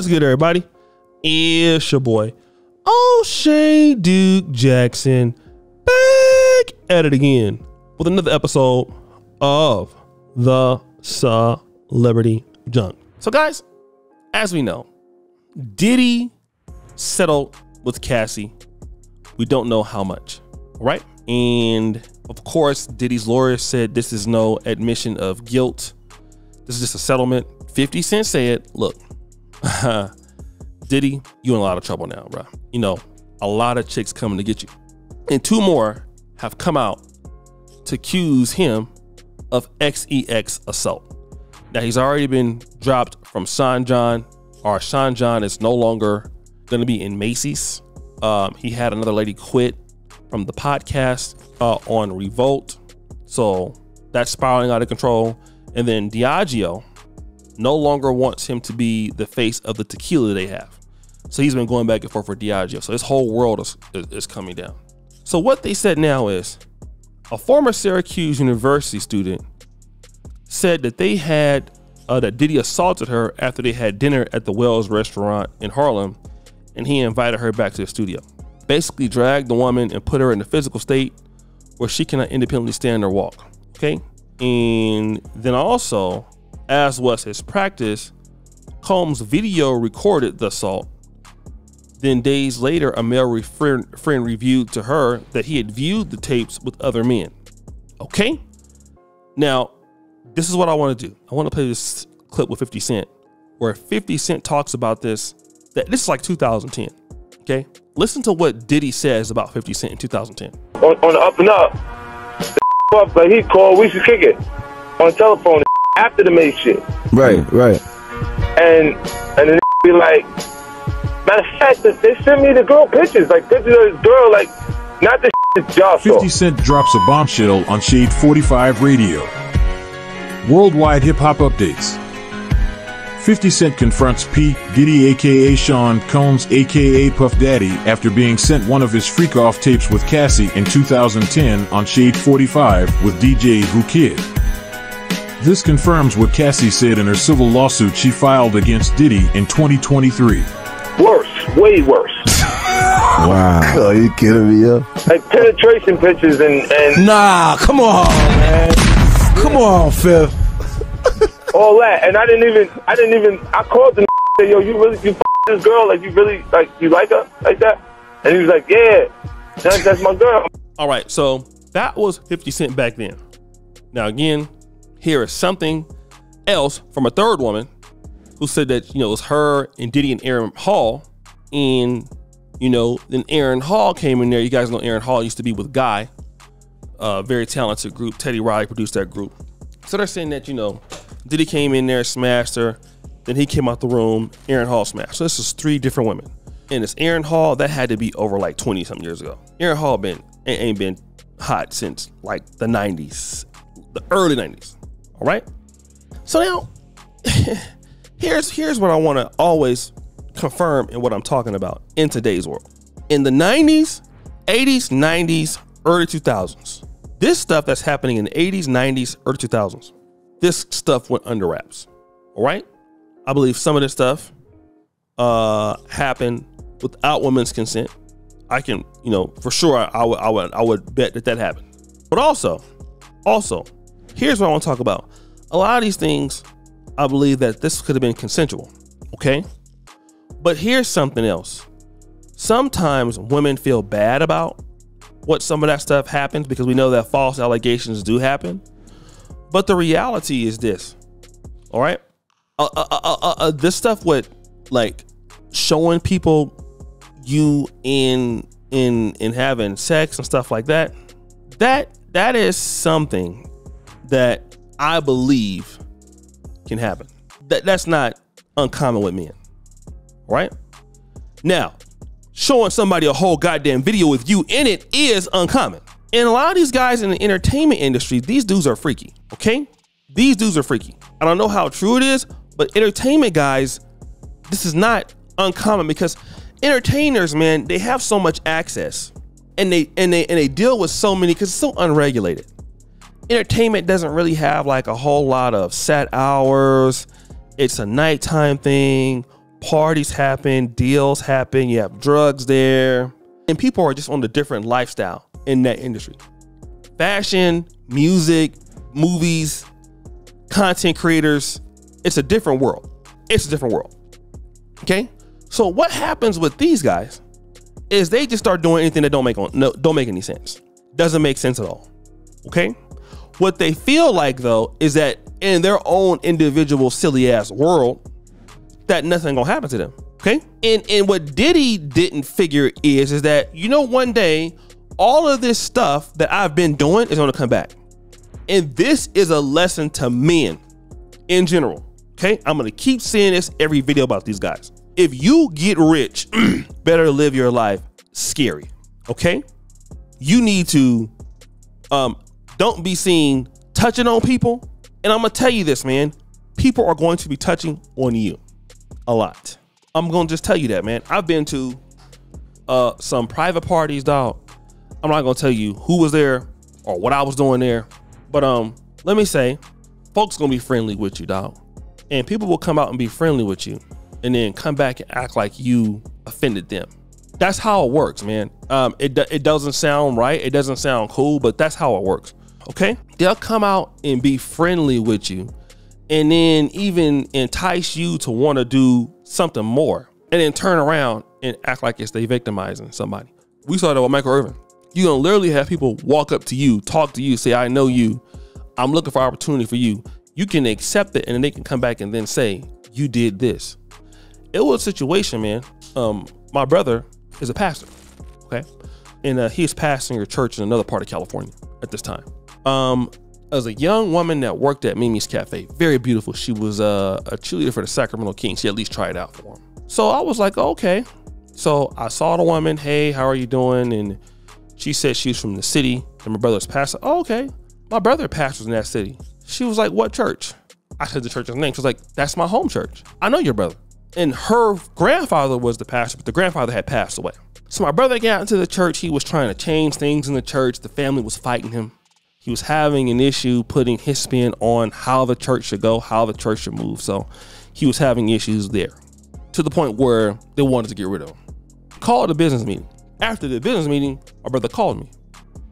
What's good, everybody? It's your boy, O'Shea Duke Jackson, back at it again with another episode of the Celebrity Junk. So, guys, as we know, Diddy settled with Cassie. We don't know how much, right? And of course, Diddy's lawyer said this is no admission of guilt. This is just a settlement. 50 Cent said, look, Diddy, you in a lot of trouble now, bro. You know, a lot of chicks coming to get you. And two more have come out to accuse him of XEX assault. Now, he's already been dropped from Sean John. Sean John is no longer going to be in Macy's. He had another lady quit from the podcast on Revolt. So that's spiraling out of control. And then Diageo no longer wants him to be the face of the tequila they have. So he's been going back and forth for Diageo. So this whole world is coming down. So what they said now is a former Syracuse University student said that they had that Diddy assaulted her after they had dinner at the Wells restaurant in Harlem, and he invited her back to the studio. Basically dragged the woman and put her in a physical state where she cannot independently stand or walk. Okay. And then also, as was his practice, Combs video recorded the assault. Then days later, a male friend reviewed to her that he had viewed the tapes with other men. Okay. Now, this is what I want to do. I want to play this clip with 50 Cent, where 50 Cent talks about this. This is like 2010. Okay. Listen to what Diddy says about 50 Cent in 2010. On the up and up, up, like he called, we should kick it on the telephone after the main shit. Right. And then be like, matter of fact, they sent me the girl pictures of this girl, like, not the shit y'all saw. 50 Cent drops a bombshell on Shade 45 Radio. Worldwide hip-hop updates. 50 Cent confronts P. Diddy aka Sean Combs aka Puff Daddy after being sent one of his freak-off tapes with Cassie in 2010 on Shade 45 with DJ Who Kid. This confirms what Cassie said in her civil lawsuit she filed against Diddy in 2023. Worse, way worse. Wow. Oh, you kidding me up? Like penetration pictures and Nah, come on, man. Come on, Phil. all that. And I called the said, yo, you f this girl? Like, you really, like, you like her like that? And he was like, yeah, that's my girl. All right. So that was 50 Cent back then. Now, again, here is something else from a third woman who said that, you know, it was her and Diddy and Aaron Hall. And, you know, then Aaron Hall came in there. You guys know Aaron Hall used to be with Guy, a very talented group. Teddy Riley produced that group. So they're saying that, you know, Diddy came in there, smashed her. Then he came out the room, Aaron Hall smashed. So this is three different women. And it's Aaron Hall, that had to be over like 20 something years ago. Aaron Hall ain't been hot since like the 90s, the early 90s. All right. So now here's what I want to always confirm in what I'm talking about in today's world. In the 90s, 80s, 90s, early 2000s, this stuff that's happening in the 80s, 90s, early 2000s, this stuff went under wraps. All right. I believe some of this stuff happened without women's consent. I can, you know, for sure I would bet that happened. But also, here's what I want to talk about. A lot of these things, I believe that this could have been consensual. Okay. But here's something else. Sometimes women feel bad about what some of that stuff happens because we know that false allegations do happen. But the reality is this. All right. This stuff with like showing people you in having sex and stuff like that, that is something that I believe can happen. That's not uncommon with men. Right? Now, showing somebody a whole goddamn video with you in it is uncommon. And a lot of these guys in the entertainment industry, these dudes are freaky. Okay? These dudes are freaky. I don't know how true it is, but entertainment guys, this is not uncommon because entertainers, man, they have so much access and they deal with so many because it's so unregulated. Entertainment doesn't really have like a whole lot of set hours. It's a nighttime thing, parties happen, deals happen, you have drugs there, and people are just on a different lifestyle in that industry. Fashion, music, movies, content creators, it's a different world. It's a different world. Okay? So what happens with these guys is they just start doing anything that don't make any sense. Doesn't make sense at all. Okay? What they feel like though is that in their own individual silly ass world, that nothing gonna happen to them. Okay? And what Diddy didn't figure is that, you know, one day all of this stuff that I've been doing is gonna come back. And this is a lesson to men in general. Okay? I'm gonna keep saying this every video about these guys. If you get rich, better live your life scary. Okay? You need to don't be seen touching on people. And I'm gonna tell you this, man. People are going to be touching on you a lot. I'm gonna just tell you that, man. I've been to some private parties, dog. I'm not gonna tell you who was there or what I was doing there, but let me say, folks gonna be friendly with you, dog. And people will come out and be friendly with you and then come back and act like you offended them. That's how it works, man. It doesn't sound right. It doesn't sound cool, but that's how it works. Okay? They'll come out and be friendly with you and then even entice you to want to do something more and then turn around and act like it's they victimizing somebody. We saw that with Michael Irvin. You're gonna literally have people walk up to you, talk to you, say, I know you, I'm looking for opportunity for you. You can accept it and then they can come back and then say, you did this. It was a situation, man. My brother is a pastor, okay? And he's pastoring a church in another part of California at this time. As a young woman that worked at Mimi's Cafe, very beautiful. She was a cheerleader for the Sacramento Kings. She at least tried out for him. So I was like, okay. So I saw the woman, hey, how are you doing? And she said she was from the city and my brother's pastor. Oh, okay. My brother pastors in that city. She was like, what church? I said the church's name. She was like, that's my home church. I know your brother. And her grandfather was the pastor, but the grandfather had passed away. So my brother got into the church. He was trying to change things in the church. The family was fighting him. He was having an issue putting his spin on how the church should go, how the church should move. So he was having issues there to the point where they wanted to get rid of him. Called a business meeting. After the business meeting, my brother called me.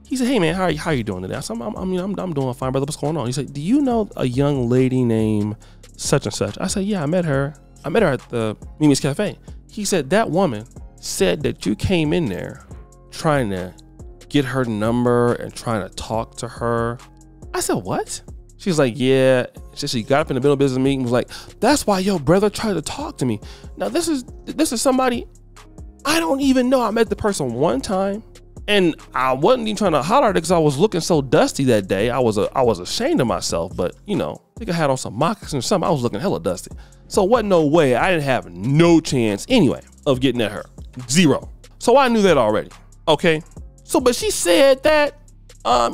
He said, hey man, how you doing today? I said, I'm doing fine, brother. What's going on? He said, do you know a young lady named such and such? I said, yeah, I met her at the Mimi's Cafe. He said, that woman said that you came in there trying to get her number and trying to talk to her. I said, what? She's like, yeah. She got up in the middle of business meeting, was like, that's why your brother tried to talk to me. Now this is somebody I don't even know. I met the person one time and I wasn't even trying to holler at it because I was looking so dusty that day. I was ashamed of myself, but you know, I think I had on some moccasins or something. I was looking hella dusty. So wasn't no way. I didn't have no chance anyway of getting at her. Zero. So I knew that already. Okay. So, but she said that,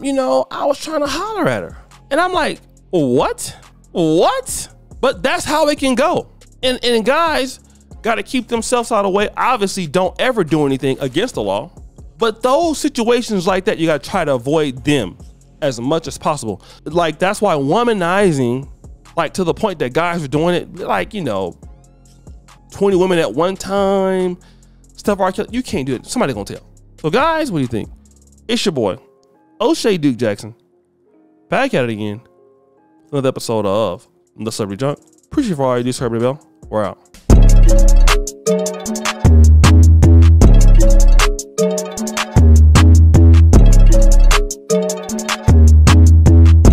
you know, I was trying to holler at her. And I'm like, what? But that's how it can go. And guys got to keep themselves out of the way. Obviously, don't ever do anything against the law. But those situations like that, you got to try to avoid them as much as possible. Like, that's why womanizing, like to the point that guys are doing it, like, you know, 20 women at one time, stuff, you can't do it. Somebody gonna tell. So guys, what do you think? It's your boy, O'Shea Duke Jackson, back at it again. Another episode of The Celebrity Junk. Appreciate you for all you do, Celebrity Bell. We're out.